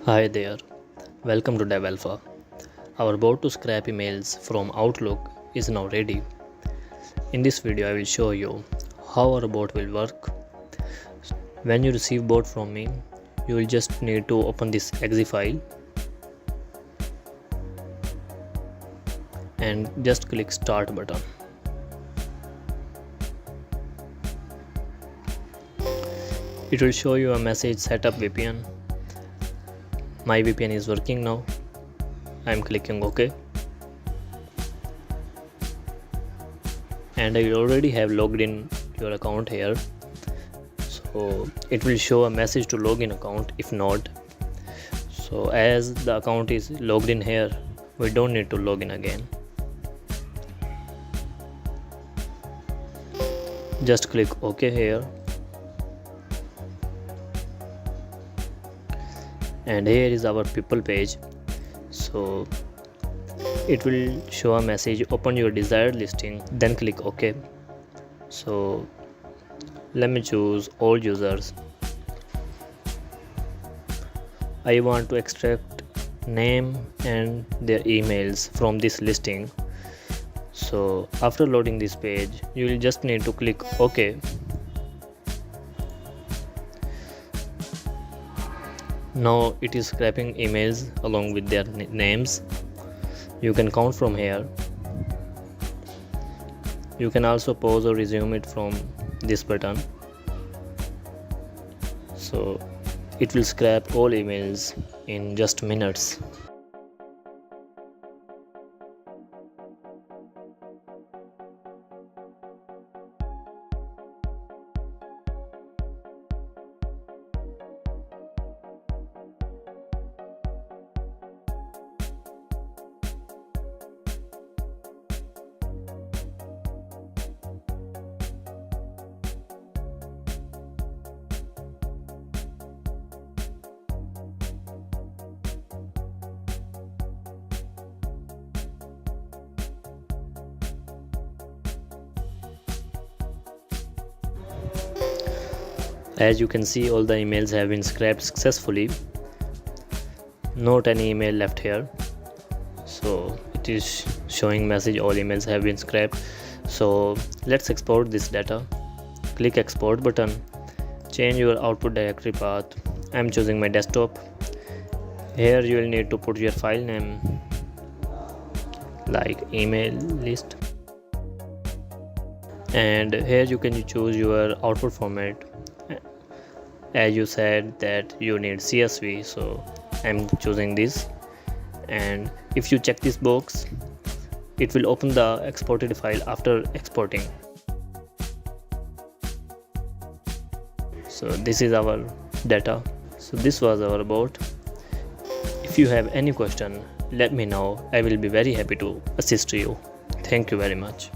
Hi there, welcome to DevAlpha. Our bot to scrap emails from Outlook is now ready. In this video I will show you how our bot will work. When you receive bot from me, you will just need to open this exe file and just click start button. It will show you a message setup VPN. My VPN is working now. I am clicking OK. And I already have logged in your account here. So it will show a message to login account if not. So as the account is logged in here, we don't need to log in again. Just click OK here. And here is our people page. So it will show a message, open your desired listing, then click OK. So let me choose all users. I want to extract name and their emails from this listing. So after loading this page, you will just need to click OK. Now it is scraping emails along with their names. You can count from here. You can also pause or resume it from this button. So it will scrap all emails in just minutes. As you can see, all the emails have been scrapped successfully. Not any email left here. So it is showing message all emails have been scrapped. So let's export this data. Click export button. Change your output directory path. I am choosing my desktop. Here you will need to put your file name like email list. And here you can choose your output format. As you said that you need CSV, so I'm choosing this. And if you check this box, it will open the exported file after exporting. So this is our data. So this was our bot. If you have any question, let me know. I will be very happy to assist you. Thank you very much.